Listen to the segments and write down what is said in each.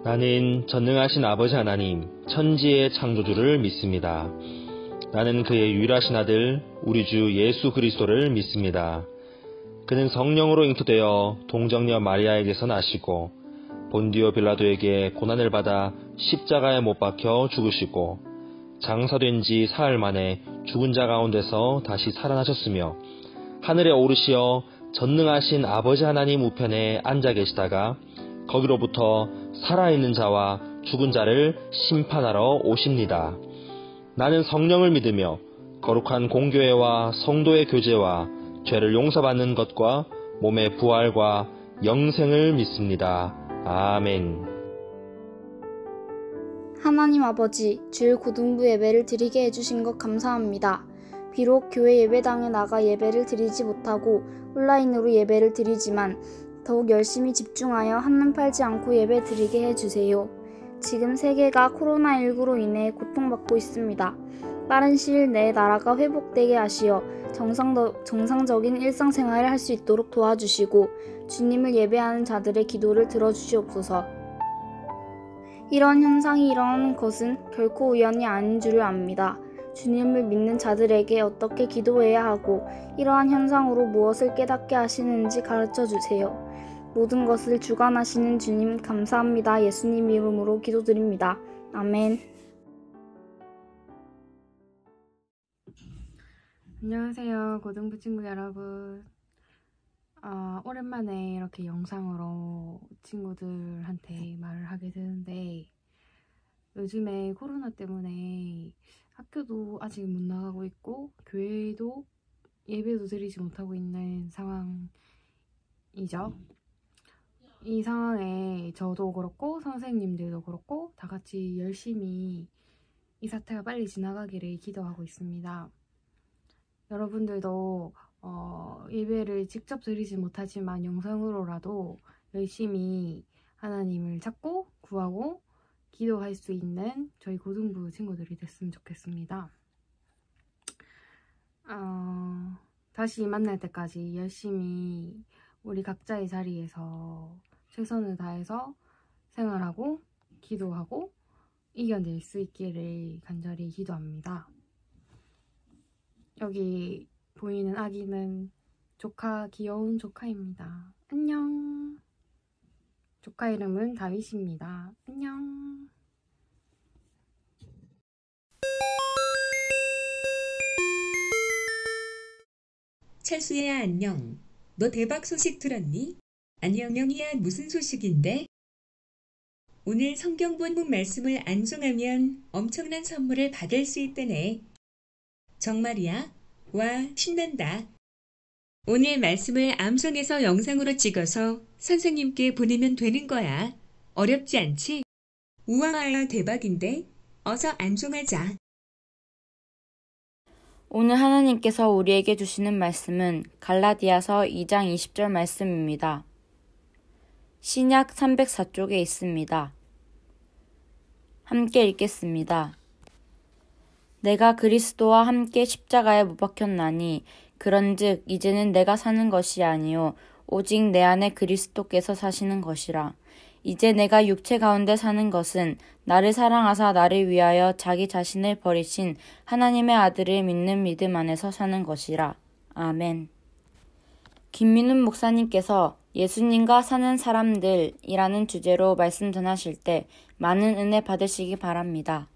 나는 전능하신 아버지 하나님, 천지의 창조주를 믿습니다. 나는 그의 유일하신 아들, 우리 주 예수 그리스도를 믿습니다. 그는 성령으로 잉태되어 동정녀 마리아에게서 나시고 본디오 빌라도에게 고난을 받아 십자가에 못 박혀 죽으시고 장사된 지 사흘 만에 죽은 자 가운데서 다시 살아나셨으며 하늘에 오르시어 전능하신 아버지 하나님 우편에 앉아 계시다가 거기로부터 살아있는 자와 죽은 자를 심판하러 오십니다. 나는 성령을 믿으며 거룩한 공교회와 성도의 교제와 죄를 용서받는 것과 몸의 부활과 영생을 믿습니다. 아멘. 하나님 아버지, 주일 고등부 예배를 드리게 해주신 것 감사합니다. 비록 교회 예배당에 나가 예배를 드리지 못하고 온라인으로 예배를 드리지만 더욱 열심히 집중하여 한눈 팔지 않고 예배 드리게 해주세요. 지금 세계가 코로나19로 인해 고통받고 있습니다. 빠른 시일 내에 나라가 회복되게 하시어 정상적인 일상생활을 할 수 있도록 도와주시고 주님을 예배하는 자들의 기도를 들어주시옵소서. 이런 현상이 일어나는 것은 결코 우연이 아닌 줄을 압니다. 주님을 믿는 자들에게 어떻게 기도해야 하고 이러한 현상으로 무엇을 깨닫게 하시는지 가르쳐 주세요. 모든 것을 주관하시는 주님 감사합니다. 예수님 이름으로 기도드립니다. 아멘. 안녕하세요, 고등부 친구 여러분. 오랜만에 이렇게 영상으로 친구들한테 말을 하게 되는데 요즘에 코로나 때문에 학교도 아직 못 나가고 있고 교회도 예배도 드리지 못하고 있는 상황이죠. 이 상황에 저도 그렇고 선생님들도 그렇고 다 같이 열심히 이 사태가 빨리 지나가기를 기도하고 있습니다. 여러분들도 예배를 직접 드리지 못하지만 영상으로라도 열심히 하나님을 찾고 구하고 기도할 수 있는 저희 고등부 친구들이 됐으면 좋겠습니다. 다시 만날 때까지 열심히 우리 각자의 자리에서 최선을 다해서 생활하고 기도하고 이겨낼 수 있기를 간절히 기도합니다. 여기 보이는 아기는 귀여운 조카입니다. 안녕. 조카 이름은 다윗입니다. 안녕. 철수야, 안녕. 너 대박 소식 들었니? 안녕이야, 무슨 소식인데? 오늘 성경 본문 말씀을 암송하면 엄청난 선물을 받을 수 있다네. 정말이야? 와, 신난다. 오늘 말씀을 암송해서 영상으로 찍어서 선생님께 보내면 되는 거야. 어렵지 않지? 우와, 대박인데? 어서 암송하자. 오늘 하나님께서 우리에게 주시는 말씀은 갈라디아서 2장 20절 말씀입니다. 신약 304쪽에 있습니다. 함께 읽겠습니다. 내가 그리스도와 함께 십자가에 못 박혔나니 그런즉 이제는 내가 사는 것이 아니요 오직 내 안에 그리스도께서 사시는 것이라. 이제 내가 육체 가운데 사는 것은 나를 사랑하사 나를 위하여 자기 자신을 버리신 하나님의 아들을 믿는 믿음 안에서 사는 것이라. 아멘. 김민훈 목사님께서 예수님과 사는 사람들이라는 주제로 말씀 전하실 때 많은 은혜 받으시기 바랍니다.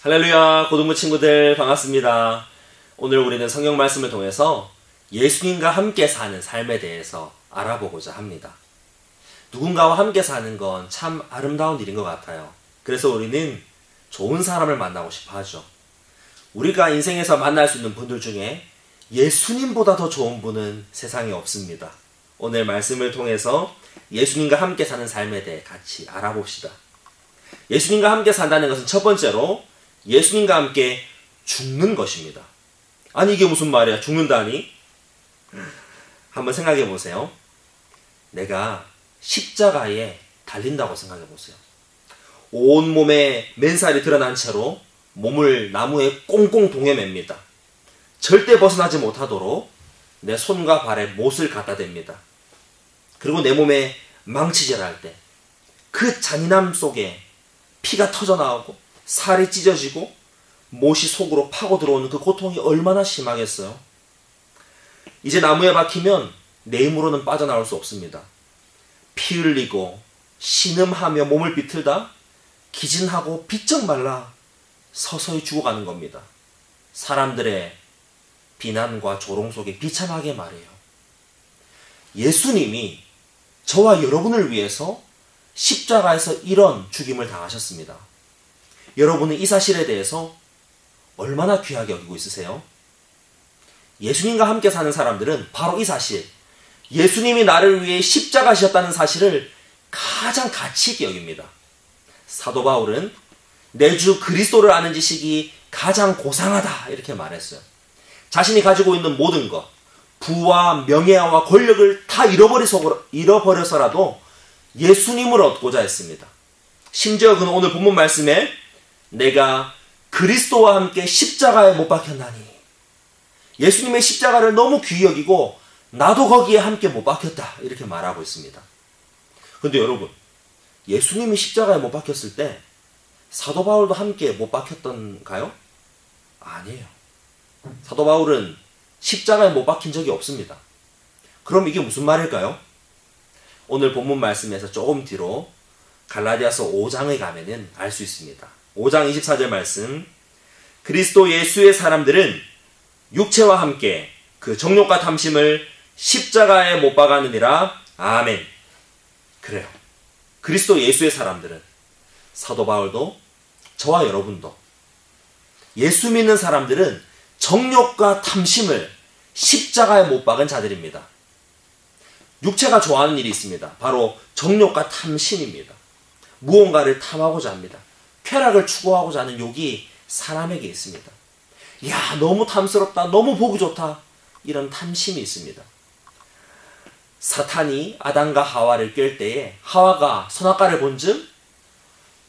할렐루야, 고등부 친구들 반갑습니다. 오늘 우리는 성경 말씀을 통해서 예수님과 함께 사는 삶에 대해서 알아보고자 합니다. 누군가와 함께 사는 건 참 아름다운 일인 것 같아요. 그래서 우리는 좋은 사람을 만나고 싶어 하죠. 우리가 인생에서 만날 수 있는 분들 중에 예수님보다 더 좋은 분은 세상에 없습니다. 오늘 말씀을 통해서 예수님과 함께 사는 삶에 대해 같이 알아봅시다. 예수님과 함께 산다는 것은 첫 번째로 예수님과 함께 죽는 것입니다. 아니, 이게 무슨 말이야? 죽는다니? 한번 생각해 보세요. 내가 십자가에 달린다고 생각해 보세요. 온몸에 맨살이 드러난 채로 몸을 나무에 꽁꽁 동여맵니다. 절대 벗어나지 못하도록 내 손과 발에 못을 갖다 댑니다. 그리고 내 몸에 망치질할 때 그 잔인함 속에 피가 터져나오고 살이 찢어지고 못이 속으로 파고 들어오는 그 고통이 얼마나 심하겠어요. 이제 나무에 박히면 내 힘으로는 빠져나올 수 없습니다. 피 흘리고 신음하며 몸을 비틀다 기진하고 비쩍 말라 서서히 죽어가는 겁니다. 사람들의 비난과 조롱 속에 비참하게 말해요. 예수님이 저와 여러분을 위해서 십자가에서 이런 죽임을 당하셨습니다. 여러분은 이 사실에 대해서 얼마나 귀하게 여기고 있으세요? 예수님과 함께 사는 사람들은 바로 이 사실, 예수님이 나를 위해 십자가셨다는 사실을 가장 가치 있게 여깁니다. 사도 바울은 내 주 그리스도를 아는 지식이 가장 고상하다 이렇게 말했어요. 자신이 가지고 있는 모든 것, 부와 명예와 권력을 다 잃어버려서라도 예수님을 얻고자 했습니다. 심지어 그는 오늘 본문 말씀에 내가 그리스도와 함께 십자가에 못 박혔나니, 예수님의 십자가를 너무 귀히 여기고 나도 거기에 함께 못 박혔다 이렇게 말하고 있습니다. 근데 여러분, 예수님이 십자가에 못 박혔을 때 사도 바울도 함께 못 박혔던가요? 아니에요. 사도 바울은 십자가에 못 박힌 적이 없습니다. 그럼 이게 무슨 말일까요? 오늘 본문 말씀에서 조금 뒤로 갈라디아서 5장에 가면은 알 수 있습니다. 5장 24절 말씀, 그리스도 예수의 사람들은 육체와 함께 그 정욕과 탐심을 십자가에 못 박았느니라. 아멘. 그래요. 그리스도 예수의 사람들은, 사도 바울도 저와 여러분도, 예수 믿는 사람들은 정욕과 탐심을 십자가에 못 박은 자들입니다. 육체가 좋아하는 일이 있습니다. 바로 정욕과 탐심입니다. 무언가를 탐하고자 합니다. 쾌락을 추구하고자 하는 욕이 사람에게 있습니다. 야, 너무 탐스럽다, 너무 보기 좋다, 이런 탐심이 있습니다. 사탄이 아담과 하와를 깰 때에 하와가 선악과를 본 즉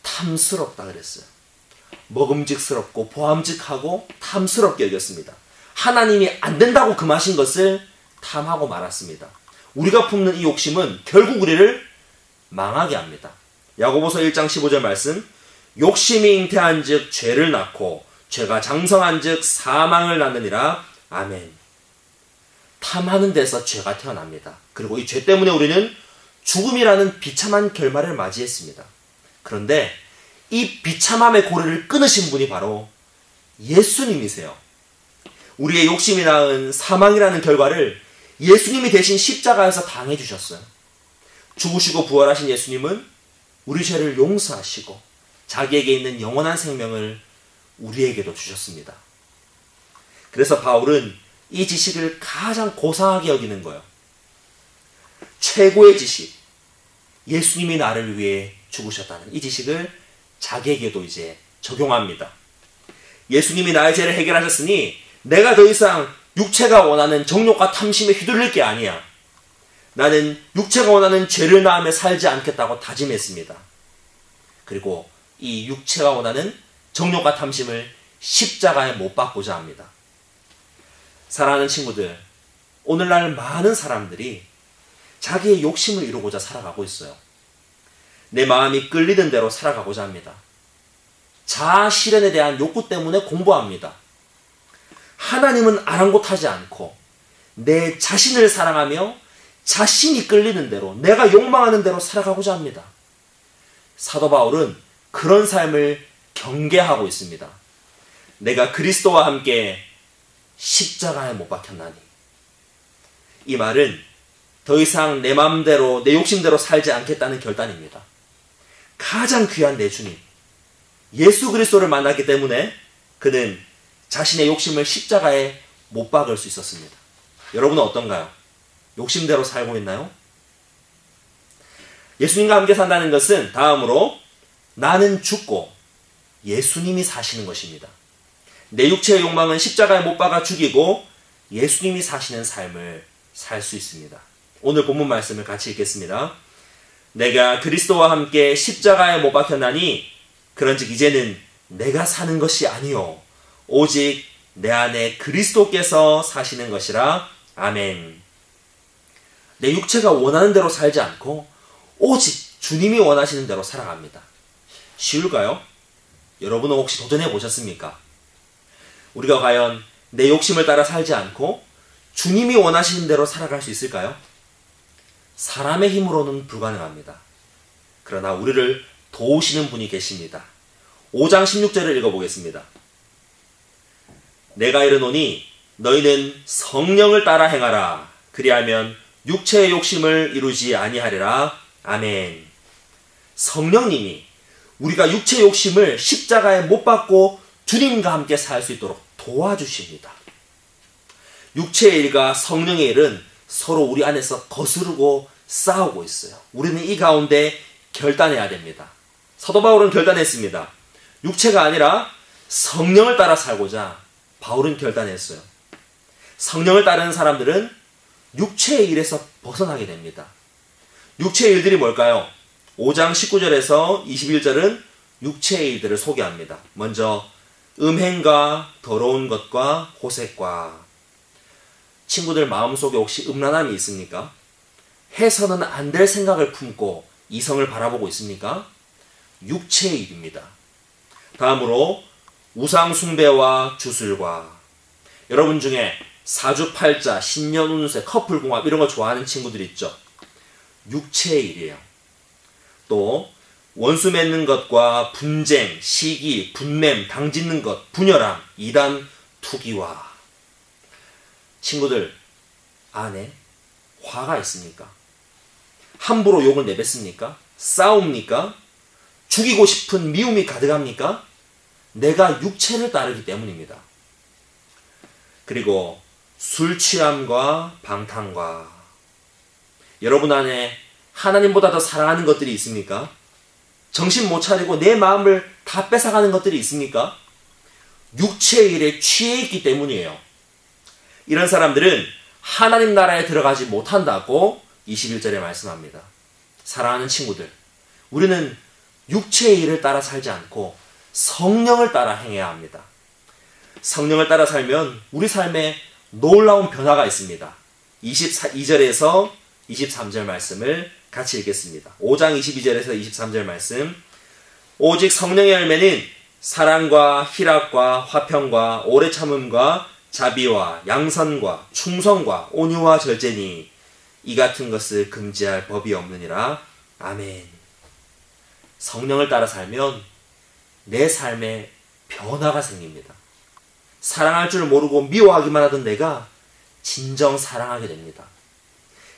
탐스럽다 그랬어요. 먹음직스럽고 보암직하고 탐스럽게 여겼습니다. 하나님이 안 된다고 금하신 것을 탐하고 말았습니다. 우리가 품는 이 욕심은 결국 우리를 망하게 합니다. 야고보서 1장 15절 말씀, 욕심이 잉태한 즉 죄를 낳고 죄가 장성한 즉 사망을 낳느니라. 아멘. 탐하는 데서 죄가 태어납니다. 그리고 이 죄 때문에 우리는 죽음이라는 비참한 결말을 맞이했습니다. 그런데 이 비참함의 고리를 끊으신 분이 바로 예수님이세요. 우리의 욕심이 낳은 사망이라는 결과를 예수님이 대신 십자가에서 당해주셨어요. 죽으시고 부활하신 예수님은 우리 죄를 용서하시고 자기에게 있는 영원한 생명을 우리에게도 주셨습니다. 그래서 바울은 이 지식을 가장 고상하게 여기는 거예요. 최고의 지식, 예수님이 나를 위해 죽으셨다는 이 지식을 자기에게도 이제 적용합니다. 예수님이 나의 죄를 해결하셨으니 내가 더 이상 육체가 원하는 정욕과 탐심에 휘둘릴 게 아니야. 나는 육체가 원하는 죄를 낳으며 살지 않겠다고 다짐했습니다. 그리고 이 육체가 원하는 정욕과 탐심을 십자가에 못 박고자 합니다. 사랑하는 친구들, 오늘날 많은 사람들이 자기의 욕심을 이루고자 살아가고 있어요. 내 마음이 끌리는 대로 살아가고자 합니다. 자아 실현에 대한 욕구 때문에 공부합니다. 하나님은 아랑곳하지 않고 내 자신을 사랑하며 자신이 끌리는 대로, 내가 욕망하는 대로 살아가고자 합니다. 사도 바울은 그런 삶을 경계하고 있습니다. 내가 그리스도와 함께 십자가에 못 박혔나니. 이 말은 더 이상 내 마음대로, 내 욕심대로 살지 않겠다는 결단입니다. 가장 귀한 내 주님, 예수 그리스도를 만났기 때문에 그는 자신의 욕심을 십자가에 못 박을 수 있었습니다. 여러분은 어떤가요? 욕심대로 살고 있나요? 예수님과 함께 산다는 것은 다음으로 나는 죽고 예수님이 사시는 것입니다. 내 육체의 욕망은 십자가에 못 박아 죽이고 예수님이 사시는 삶을 살 수 있습니다. 오늘 본문 말씀을 같이 읽겠습니다. 내가 그리스도와 함께 십자가에 못 박혔나니 그런즉 이제는 내가 사는 것이 아니요 오직 내 안에 그리스도께서 사시는 것이라. 아멘. 내 육체가 원하는 대로 살지 않고 오직 주님이 원하시는 대로 살아갑니다. 쉬울까요? 여러분은 혹시 도전해 보셨습니까? 우리가 과연 내 욕심을 따라 살지 않고 주님이 원하시는 대로 살아갈 수 있을까요? 사람의 힘으로는 불가능합니다. 그러나 우리를 도우시는 분이 계십니다. 5장 16절을 읽어보겠습니다. 내가 이르노니 너희는 성령을 따라 행하라. 그리하면 육체의 욕심을 이루지 아니하리라. 아멘. 성령님이 우리가 육체의 욕심을 십자가에 못 박고 주님과 함께 살 수 있도록 도와주십니다. 육체의 일과 성령의 일은 서로 우리 안에서 거스르고 싸우고 있어요. 우리는 이 가운데 결단해야 됩니다. 사도 바울은 결단했습니다. 육체가 아니라 성령을 따라 살고자 바울은 결단했어요. 성령을 따르는 사람들은 육체의 일에서 벗어나게 됩니다. 육체의 일들이 뭘까요? 5장 19절에서 21절은 육체의 일들을 소개합니다. 먼저 음행과 더러운 것과 호색과. 친구들 마음속에 혹시 음란함이 있습니까? 해서는 안 될 생각을 품고 이성을 바라보고 있습니까? 육체의 일입니다. 다음으로 우상 숭배와 주술과. 여러분 중에 사주팔자, 신년운세, 커플궁합 이런 거 좋아하는 친구들 있죠? 육체의 일이에요. 또 원수 맺는 것과 분쟁, 시기, 분냄, 당짓는 것, 분열함, 이단, 투기와. 친구들 안에 화가 있습니까? 함부로 욕을 내뱉습니까? 싸웁니까? 죽이고 싶은 미움이 가득합니까? 내가 육체를 따르기 때문입니다. 그리고 술 취함과 방탕과. 여러분 안에 하나님보다 더 사랑하는 것들이 있습니까? 정신 못 차리고 내 마음을 다 뺏어가는 것들이 있습니까? 육체의 일에 취해 있기 때문이에요. 이런 사람들은 하나님 나라에 들어가지 못한다고 21절에 말씀합니다. 사랑하는 친구들, 우리는 육체의 일을 따라 살지 않고 성령을 따라 행해야 합니다. 성령을 따라 살면 우리 삶에 놀라운 변화가 있습니다. 22절에서 23절 말씀을 같이 읽겠습니다. 5장 22절에서 23절 말씀. 오직 성령의 열매는 사랑과 희락과 화평과 오래 참음과 자비와 양선과 충성과 온유와 절제니 이 같은 것을 금지할 법이 없느니라. 아멘. 성령을 따라 살면 내 삶에 변화가 생깁니다. 사랑할 줄 모르고 미워하기만 하던 내가 진정 사랑하게 됩니다.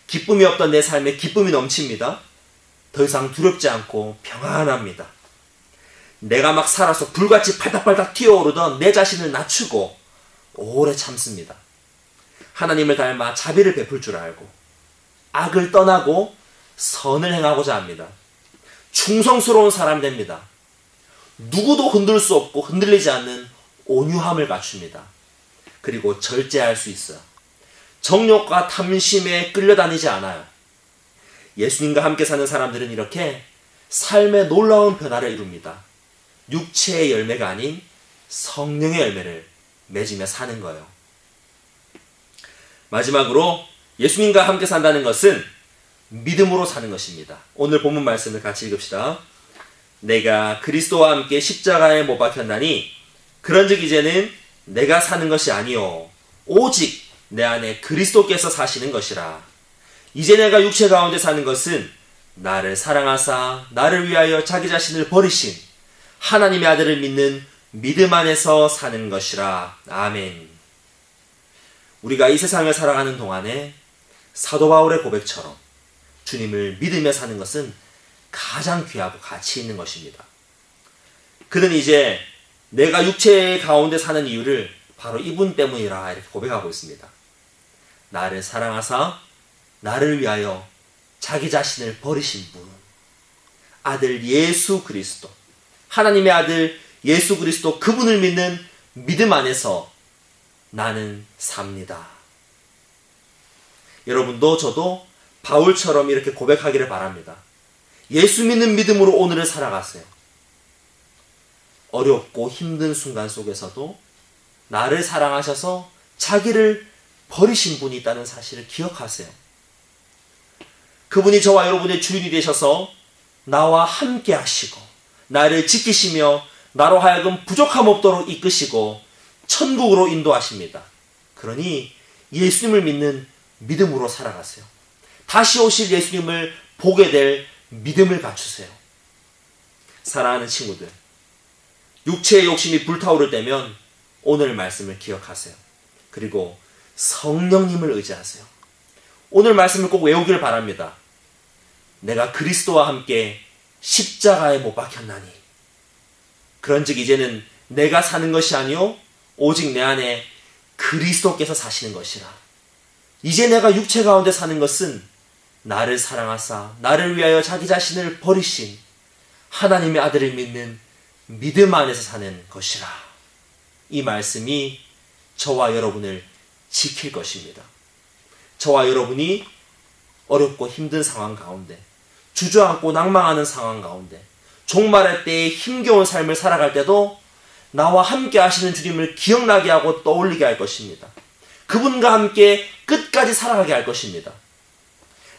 기쁨이 없던 내 삶에 기쁨이 넘칩니다. 더 이상 두렵지 않고 평안합니다. 내가 막 살아서 불같이 팔딱팔딱 튀어오르던 내 자신을 낮추고 오래 참습니다. 하나님을 닮아 자비를 베풀 줄 알고 악을 떠나고 선을 행하고자 합니다. 충성스러운 사람이 됩니다. 누구도 흔들 수 없고 흔들리지 않는 온유함을 갖춥니다. 그리고 절제할 수 있어요. 정욕과 탐심에 끌려다니지 않아요. 예수님과 함께 사는 사람들은 이렇게 삶의 놀라운 변화를 이룹니다. 육체의 열매가 아닌 성령의 열매를 맺으며 사는 거예요. 마지막으로 예수님과 함께 산다는 것은 믿음으로 사는 것입니다. 오늘 본문 말씀을 같이 읽읍시다. 내가 그리스도와 함께 십자가에 못 박혔나니 그런즉 이제는 내가 사는 것이 아니요 오직 내 안에 그리스도께서 사시는 것이라. 이제 내가 육체 가운데 사는 것은 나를 사랑하사 나를 위하여 자기 자신을 버리신 하나님의 아들을 믿는 믿음 안에서 사는 것이라. 아멘. 우리가 이 세상을 살아가는 동안에 사도 바울의 고백처럼 주님을 믿으며 사는 것은 가장 귀하고 가치 있는 것입니다. 그는 이제 내가 육체 가운데 사는 이유를 바로 이분 때문이라 이렇게 고백하고 있습니다. 나를 사랑하사 나를 위하여 자기 자신을 버리신 분, 아들 예수 그리스도, 하나님의 아들 예수 그리스도, 그분을 믿는 믿음 안에서 나는 삽니다. 여러분도 저도 바울처럼 이렇게 고백하기를 바랍니다. 예수 믿는 믿음으로 오늘을 살아가세요. 어렵고 힘든 순간 속에서도 나를 사랑하셔서 자기를 버리신 분이 있다는 사실을 기억하세요. 그분이 저와 여러분의 주인이 되셔서 나와 함께 하시고 나를 지키시며 나로 하여금 부족함 없도록 이끄시고 천국으로 인도하십니다. 그러니 예수님을 믿는 믿음으로 살아가세요. 다시 오실 예수님을 보게 될 믿음을 갖추세요. 사랑하는 친구들, 육체의 욕심이 불타오를 때면 오늘 말씀을 기억하세요. 그리고 성령님을 의지하세요. 오늘 말씀을 꼭 외우길 바랍니다. 내가 그리스도와 함께 십자가에 못 박혔나니 그런즉 이제는 내가 사는 것이 아니요 오직 내 안에 그리스도께서 사시는 것이라. 이제 내가 육체 가운데 사는 것은 나를 사랑하사 나를 위하여 자기 자신을 버리신 하나님의 아들을 믿는 믿음 안에서 사는 것이라. 이 말씀이 저와 여러분을 지킬 것입니다. 저와 여러분이 어렵고 힘든 상황 가운데, 주저앉고 낭망하는 상황 가운데, 종말할 때의 힘겨운 삶을 살아갈 때도 나와 함께 하시는 주님을 기억나게 하고 떠올리게 할 것입니다. 그분과 함께 끝까지 살아가게 할 것입니다.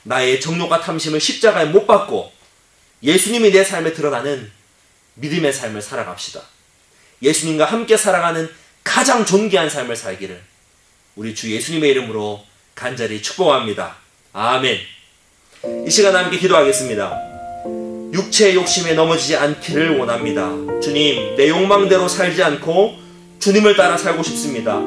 나의 정욕과 탐심을 십자가에 못 박고 예수님이 내 삶에 드러나는 믿음의 삶을 살아갑시다. 예수님과 함께 살아가는 가장 존귀한 삶을 살기를 우리 주 예수님의 이름으로 간절히 축복합니다. 아멘. 이 시간 함께 기도하겠습니다. 육체의 욕심에 넘어지지 않기를 원합니다. 주님, 내 욕망대로 살지 않고 주님을 따라 살고 싶습니다.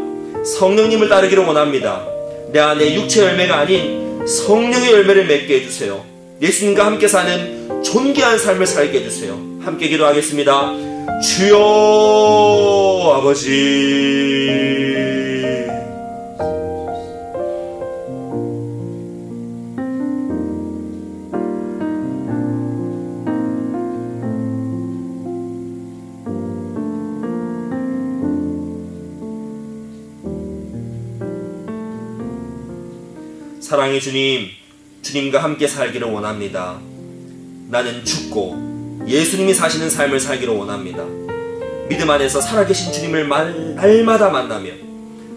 성령님을 따르기를 원합니다. 내 안에 육체 열매가 아닌 성령의 열매를 맺게 해주세요. 예수님과 함께 사는 존귀한 삶을 살게 해주세요. 함께 기도하겠습니다. 주여 아버지, 사랑의 주님, 주님과 함께 살기를 원합니다. 나는 죽고 예수님이 사시는 삶을 살기를 원합니다. 믿음 안에서 살아계신 주님을 날마다 만나며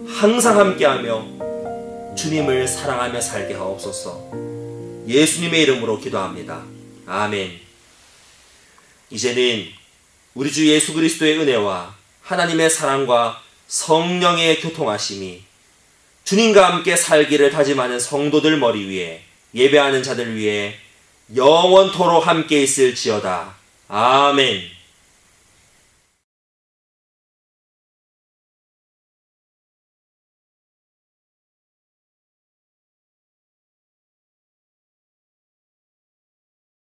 항상 함께하며 주님을 사랑하며 살게 하옵소서. 예수님의 이름으로 기도합니다. 아멘. 이제는 우리 주 예수 그리스도의 은혜와 하나님의 사랑과 성령의 교통하심이 주님과 함께 살기를 다짐하는 성도들 머리 위에, 예배하는 자들 위에 영원토록 함께 있을지어다. 아멘.